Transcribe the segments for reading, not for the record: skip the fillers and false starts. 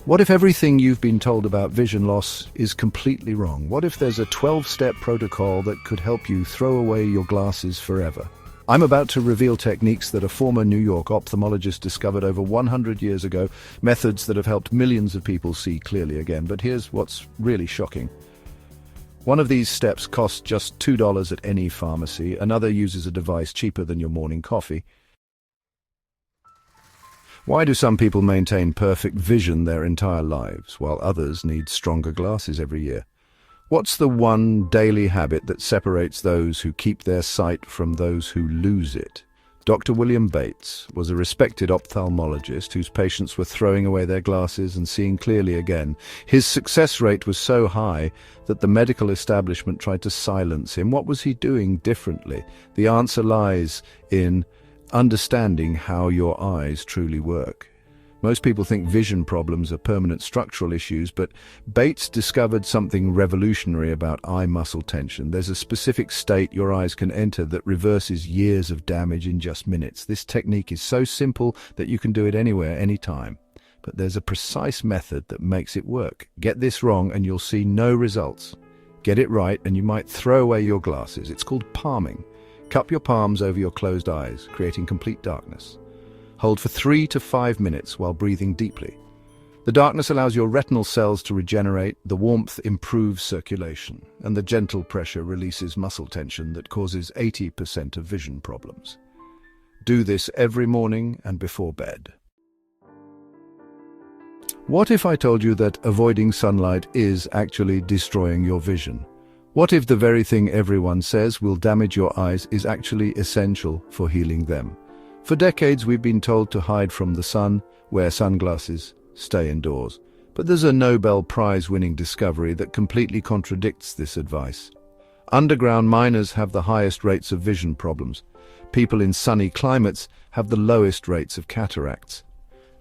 What if everything you've been told about vision loss is completely wrong? What if there's a 12-step protocol that could help you throw away your glasses forever? I'm about to reveal techniques that a former New York ophthalmologist discovered over 100 years ago, methods that have helped millions of people see clearly again. But here's what's really shocking. One of these steps costs just $2 at any pharmacy. Another uses a device cheaper than your morning coffee. Why do some people maintain perfect vision their entire lives, while others need stronger glasses every year? What's the one daily habit that separates those who keep their sight from those who lose it? Dr. William Bates was a respected ophthalmologist whose patients were throwing away their glasses and seeing clearly again. His success rate was so high that the medical establishment tried to silence him. What was he doing differently? The answer lies in understanding how your eyes truly work. Most people think vision problems are permanent structural issues, but Bates discovered something revolutionary about eye muscle tension. There's a specific state your eyes can enter that reverses years of damage in just minutes. This technique is so simple that you can do it anywhere, anytime. But there's a precise method that makes it work. Get this wrong and you'll see no results. Get it right and you might throw away your glasses. It's called palming. Cup your palms over your closed eyes, creating complete darkness. Hold for 3 to 5 minutes while breathing deeply. The darkness allows your retinal cells to regenerate, the warmth improves circulation, and the gentle pressure releases muscle tension that causes 80% of vision problems. Do this every morning and before bed. What if I told you that avoiding sunlight is actually destroying your vision? What if the very thing everyone says will damage your eyes is actually essential for healing them? For decades, we've been told to hide from the sun, wear sunglasses, stay indoors. But there's a Nobel Prize-winning discovery that completely contradicts this advice. Underground miners have the highest rates of vision problems. People in sunny climates have the lowest rates of cataracts.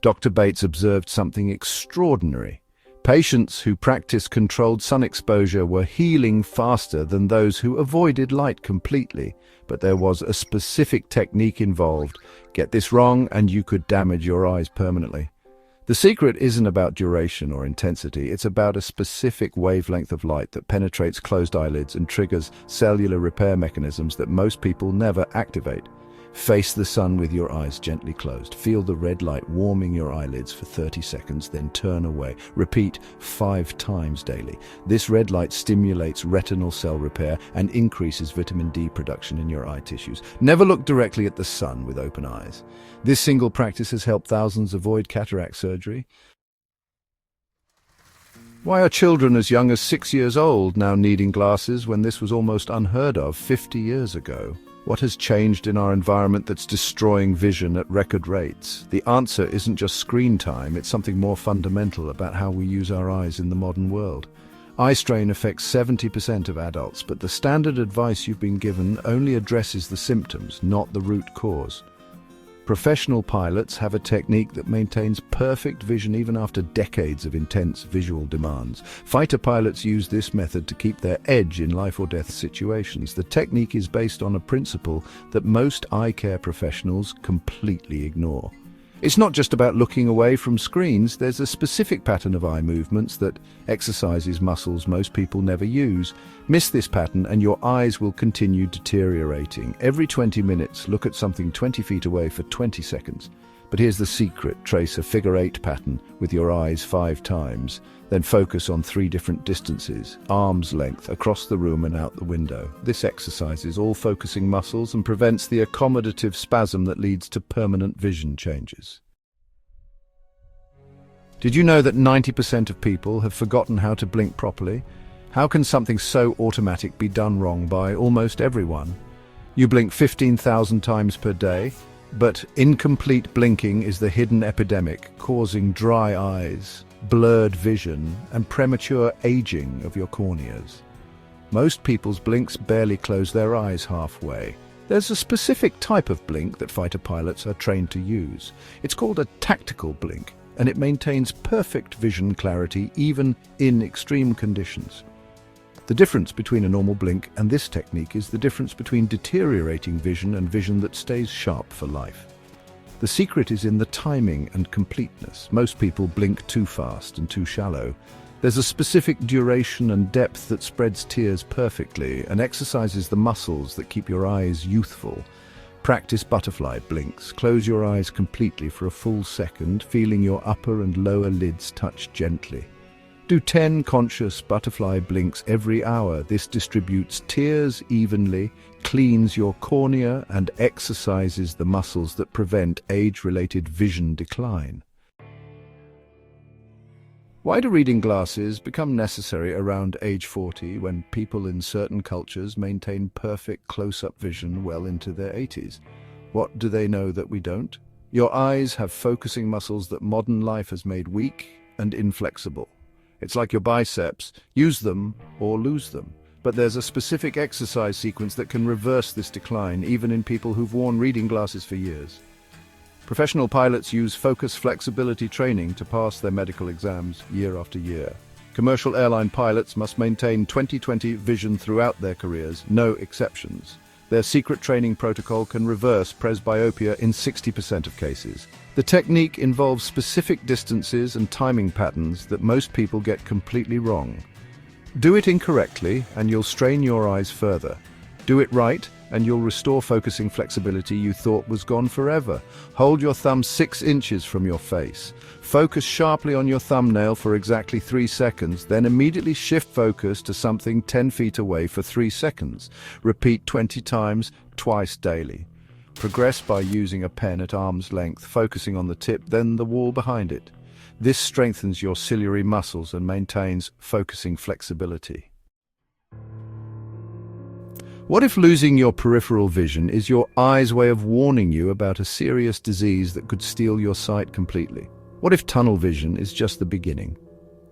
Dr. Bates observed something extraordinary. Patients who practiced controlled sun exposure were healing faster than those who avoided light completely. But there was a specific technique involved. Get this wrong and you could damage your eyes permanently. The secret isn't about duration or intensity, it's about a specific wavelength of light that penetrates closed eyelids and triggers cellular repair mechanisms that most people never activate. Face the sun with your eyes gently closed. Feel the red light warming your eyelids for 30 seconds, then turn away. Repeat 5 times daily. This red light stimulates retinal cell repair and increases vitamin D production in your eye tissues. Never look directly at the sun with open eyes. This single practice has helped thousands avoid cataract surgery. Why are children as young as 6 years old now needing glasses when this was almost unheard of 50 years ago? What has changed in our environment that's destroying vision at record rates? The answer isn't just screen time, it's something more fundamental about how we use our eyes in the modern world. Eye strain affects 70% of adults, but the standard advice you've been given only addresses the symptoms, not the root cause. Professional pilots have a technique that maintains perfect vision even after decades of intense visual demands. Fighter pilots use this method to keep their edge in life or death situations. The technique is based on a principle that most eye care professionals completely ignore. It's not just about looking away from screens. There's a specific pattern of eye movements that exercises muscles most people never use. Miss this pattern and your eyes will continue deteriorating. Every 20 minutes, look at something 20 feet away for 20 seconds. But here's the secret. Trace a figure-8 pattern with your eyes 5 times. Then focus on 3 different distances, arm's length, across the room and out the window. This exercises all focusing muscles and prevents the accommodative spasm that leads to permanent vision changes. Did you know that 90% of people have forgotten how to blink properly? How can something so automatic be done wrong by almost everyone? You blink 15,000 times per day, but incomplete blinking is the hidden epidemic causing dry eyes, blurred vision, and premature aging of your corneas. Most people's blinks barely close their eyes halfway. There's a specific type of blink that fighter pilots are trained to use. It's called a tactical blink, and it maintains perfect vision clarity even in extreme conditions. The difference between a normal blink and this technique is the difference between deteriorating vision and vision that stays sharp for life. The secret is in the timing and completeness. Most people blink too fast and too shallow. There's a specific duration and depth that spreads tears perfectly and exercises the muscles that keep your eyes youthful. Practice butterfly blinks. Close your eyes completely for a full second, feeling your upper and lower lids touch gently. Do 10 conscious butterfly blinks every hour. This distributes tears evenly, cleans your cornea, and exercises the muscles that prevent age-related vision decline. Why do reading glasses become necessary around age 40 when people in certain cultures maintain perfect close-up vision well into their 80s? What do they know that we don't? Your eyes have focusing muscles that modern life has made weak and inflexible. It's like your biceps. Use them or lose them. But there's a specific exercise sequence that can reverse this decline, even in people who've worn reading glasses for years. Professional pilots use focus flexibility training to pass their medical exams year after year. Commercial airline pilots must maintain 20/20 vision throughout their careers, no exceptions. Their secret training protocol can reverse presbyopia in 60% of cases. The technique involves specific distances and timing patterns that most people get completely wrong. Do it incorrectly and you'll strain your eyes further. Do it right and you'll restore focusing flexibility you thought was gone forever. Hold your thumb 6 inches from your face. Focus sharply on your thumbnail for exactly 3 seconds, then immediately shift focus to something 10 feet away for 3 seconds. Repeat 20 times, twice daily. Progress by using a pen at arm's length, focusing on the tip, then the wall behind it. This strengthens your ciliary muscles and maintains focusing flexibility. What if losing your peripheral vision is your eye's way of warning you about a serious disease that could steal your sight completely? What if tunnel vision is just the beginning?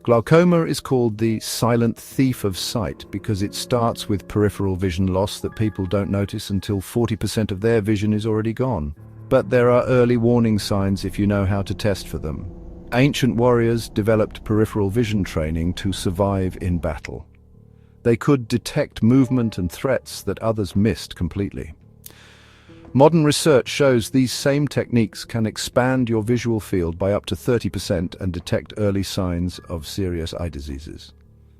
Glaucoma is called the silent thief of sight because it starts with peripheral vision loss that people don't notice until 40% of their vision is already gone. But there are early warning signs if you know how to test for them. Ancient warriors developed peripheral vision training to survive in battle. They could detect movement and threats that others missed completely. Modern research shows these same techniques can expand your visual field by up to 30% and detect early signs of serious eye diseases.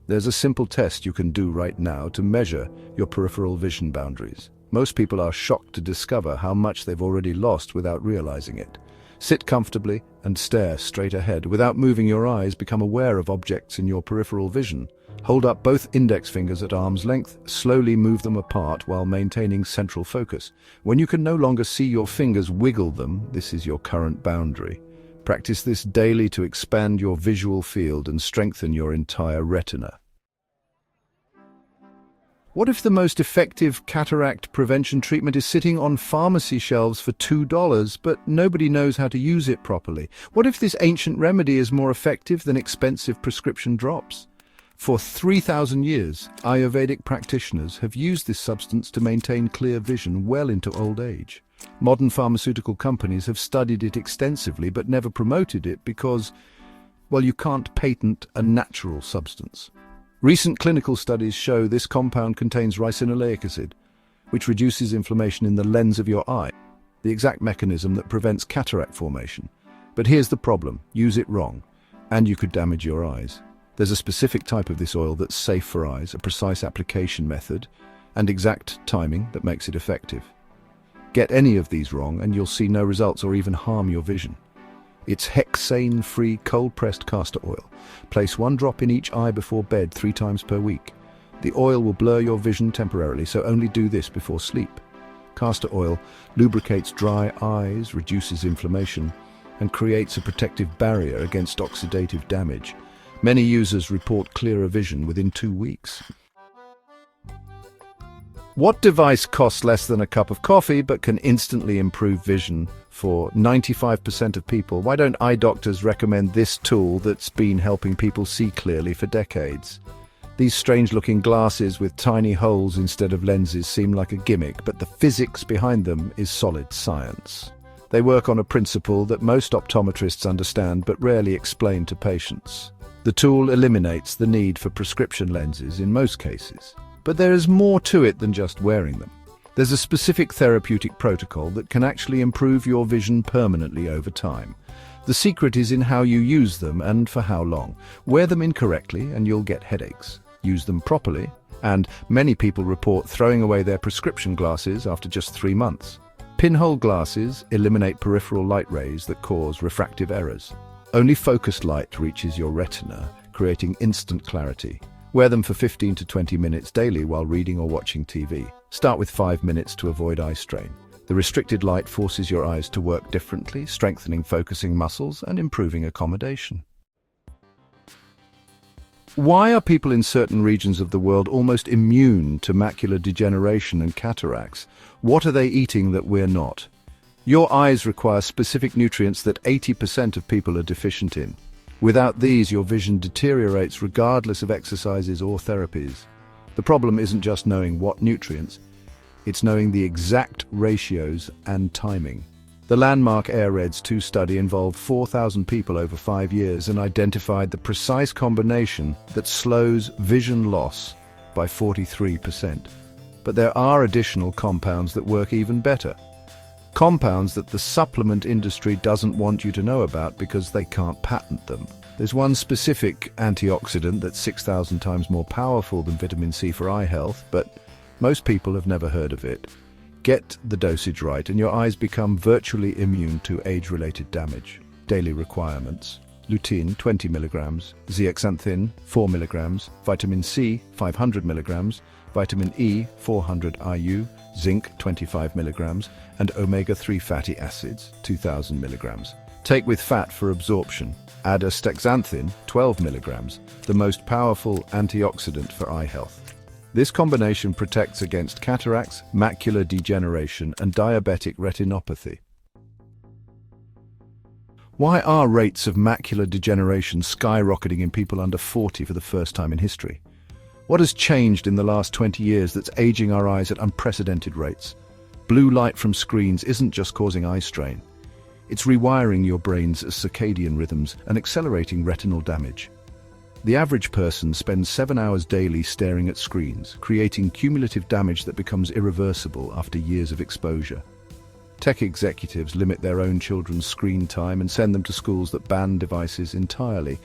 There's a simple test you can do right now to measure your peripheral vision boundaries. Most people are shocked to discover how much they've already lost without realizing it. Sit comfortably and stare straight ahead. Without moving your eyes, become aware of objects in your peripheral vision. Hold up both index fingers at arm's length, slowly move them apart while maintaining central focus. When you can no longer see your fingers, wiggle them. This is your current boundary. Practice this daily to expand your visual field and strengthen your entire retina. What if the most effective cataract prevention treatment is sitting on pharmacy shelves for $2, but nobody knows how to use it properly? What if this ancient remedy is more effective than expensive prescription drops? For 3,000 years, Ayurvedic practitioners have used this substance to maintain clear vision well into old age. Modern pharmaceutical companies have studied it extensively but never promoted it because, well, you can't patent a natural substance. Recent clinical studies show this compound contains ricinoleic acid, which reduces inflammation in the lens of your eye, the exact mechanism that prevents cataract formation. But here's the problem: use it wrong, and you could damage your eyes. There's a specific type of this oil that's safe for eyes, a precise application method, and exact timing that makes it effective. Get any of these wrong and you'll see no results or even harm your vision. It's hexane-free cold-pressed castor oil. Place 1 drop in each eye before bed 3 times per week. The oil will blur your vision temporarily, so only do this before sleep. Castor oil lubricates dry eyes, reduces inflammation, and creates a protective barrier against oxidative damage. Many users report clearer vision within 2 weeks. What device costs less than a cup of coffee but can instantly improve vision for 95% of people? Why don't eye doctors recommend this tool that's been helping people see clearly for decades? These strange-looking glasses with tiny holes instead of lenses seem like a gimmick, but the physics behind them is solid science. They work on a principle that most optometrists understand but rarely explain to patients. The tool eliminates the need for prescription lenses in most cases. But there is more to it than just wearing them. There's a specific therapeutic protocol that can actually improve your vision permanently over time. The secret is in how you use them and for how long. Wear them incorrectly and you'll get headaches. Use them properly, and many people report throwing away their prescription glasses after just 3 months. Pinhole glasses eliminate peripheral light rays that cause refractive errors. Only focused light reaches your retina, creating instant clarity. Wear them for 15 to 20 minutes daily while reading or watching TV. Start with 5 minutes to avoid eye strain. The restricted light forces your eyes to work differently, strengthening focusing muscles and improving accommodation. Why are people in certain regions of the world almost immune to macular degeneration and cataracts? What are they eating that we're not? Your eyes require specific nutrients that 80% of people are deficient in. Without these, your vision deteriorates regardless of exercises or therapies. The problem isn't just knowing what nutrients, it's knowing the exact ratios and timing. The landmark AirReds 2 study involved 4,000 people over 5 years and identified the precise combination that slows vision loss by 43%. But there are additional compounds that work even better. Compounds that the supplement industry doesn't want you to know about because they can't patent them. There's one specific antioxidant that's 6,000 times more powerful than vitamin C for eye health, but most people have never heard of it. Get the dosage right and your eyes become virtually immune to age-related damage. Daily requirements: lutein 20 mg, zeaxanthin 4 mg, vitamin C 500 mg, vitamin E 400 IU, zinc 25 mg, and omega-3 fatty acids 2000 mg. Take with fat for absorption. Add astaxanthin 12 mg, the most powerful antioxidant for eye health. This combination protects against cataracts, macular degeneration, and diabetic retinopathy. Why are rates of macular degeneration skyrocketing in people under 40 for the first time in history? What has changed in the last 20 years that's aging our eyes at unprecedented rates? Blue light from screens isn't just causing eye strain. It's rewiring your brain's circadian rhythms and accelerating retinal damage. The average person spends 7 hours daily staring at screens, creating cumulative damage that becomes irreversible after years of exposure. Tech executives limit their own children's screen time and send them to schools that ban devices entirely.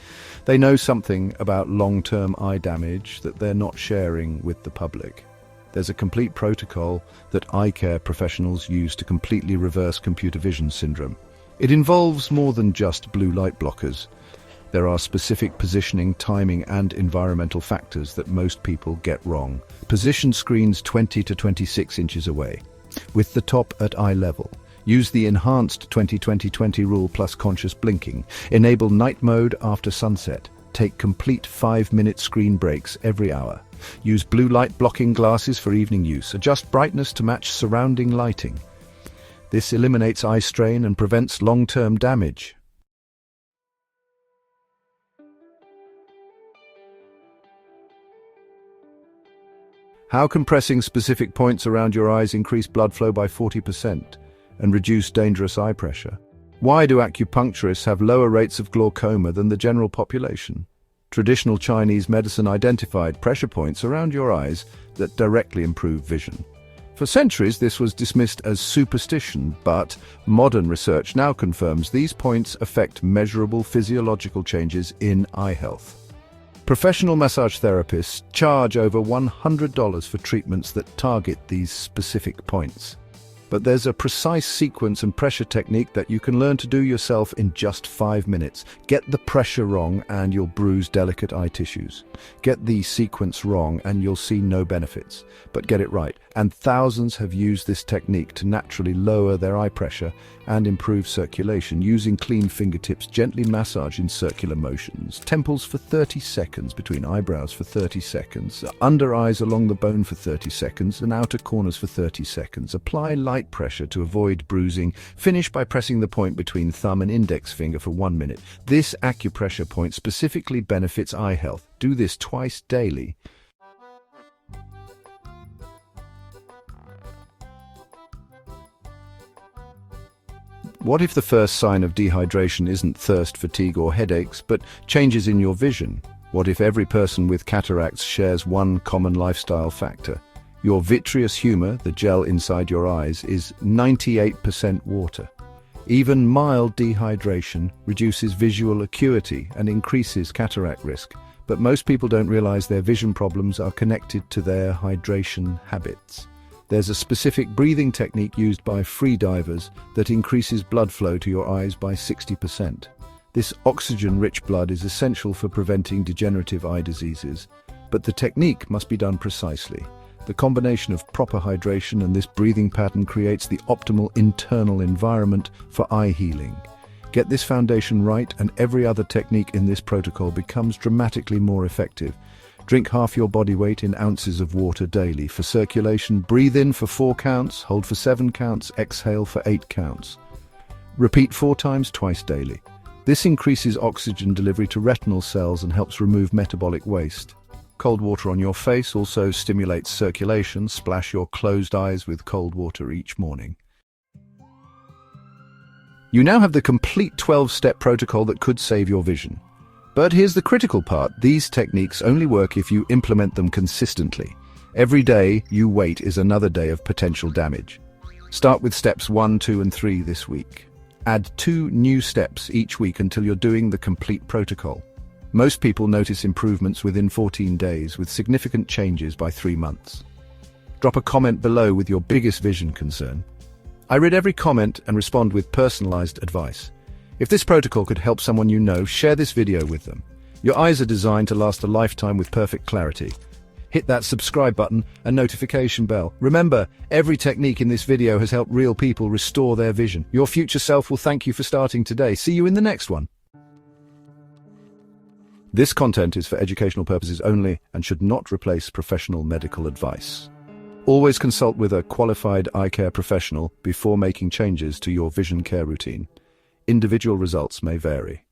They know something about long-term eye damage that they're not sharing with the public. There's a complete protocol that EyeCare professionals use to completely reverse computer vision syndrome. It involves more than just blue light blockers. There are specific positioning, timing, and environmental factors that most people get wrong. Position screens 20 to 26 inches away, with the top at eye level. Use the enhanced 20-20-20 rule plus conscious blinking. Enable night mode after sunset. Take complete 5-minute screen breaks every hour. Use blue light blocking glasses for evening use. Adjust brightness to match surrounding lighting. This eliminates eye strain and prevents long-term damage. How can pressing specific points around your eyes increase blood flow by 40% and reduce dangerous eye pressure? Why do acupuncturists have lower rates of glaucoma than the general population? Traditional Chinese medicine identified pressure points around your eyes that directly improve vision. For centuries, this was dismissed as superstition, but modern research now confirms these points affect measurable physiological changes in eye health. Professional massage therapists charge over $100 for treatments that target these specific points. But there's a precise sequence and pressure technique that you can learn to do yourself in just 5 minutes. Get the pressure wrong and you'll bruise delicate eye tissues. Get the sequence wrong and you'll see no benefits. But get it right, and thousands have used this technique to naturally lower their eye pressure and improve circulation. Using clean fingertips, gently massage in circular motions. Temples for 30 seconds, between eyebrows for 30 seconds, under eyes along the bone for 30 seconds, and outer corners for 30 seconds. Apply light pressure to avoid bruising. Finish by pressing the point between thumb and index finger for 1 minute. This acupressure point specifically benefits eye health. Do this twice daily. What if the first sign of dehydration isn't thirst, fatigue, or headaches, but changes in your vision? What if every person with cataracts shares one common lifestyle factor? Your vitreous humor, the gel inside your eyes, is 98% water. Even mild dehydration reduces visual acuity and increases cataract risk, but most people don't realize their vision problems are connected to their hydration habits. There's a specific breathing technique used by free divers that increases blood flow to your eyes by 60%. This oxygen-rich blood is essential for preventing degenerative eye diseases, but the technique must be done precisely. The combination of proper hydration and this breathing pattern creates the optimal internal environment for eye healing. Get this foundation right and every other technique in this protocol becomes dramatically more effective. Drink half your body weight in ounces of water daily. For circulation, breathe in for 4 counts, hold for 7 counts, exhale for 8 counts. Repeat 4 times twice daily. This increases oxygen delivery to retinal cells and helps remove metabolic waste. Cold water on your face also stimulates circulation. Splash your closed eyes with cold water each morning. You now have the complete 12-step protocol that could save your vision. But here's the critical part. These techniques only work if you implement them consistently. Every day you wait is another day of potential damage. Start with steps 1, 2, and 3 this week. Add 2 new steps each week until you're doing the complete protocol. Most people notice improvements within 14 days, with significant changes by 3 months. Drop a comment below with your biggest vision concern. I read every comment and respond with personalized advice. If this protocol could help someone you know, share this video with them. Your eyes are designed to last a lifetime with perfect clarity. Hit that subscribe button and notification bell. Remember, every technique in this video has helped real people restore their vision. Your future self will thank you for starting today. See you in the next one. This content is for educational purposes only and should not replace professional medical advice. Always consult with a qualified eye care professional before making changes to your vision care routine. Individual results may vary.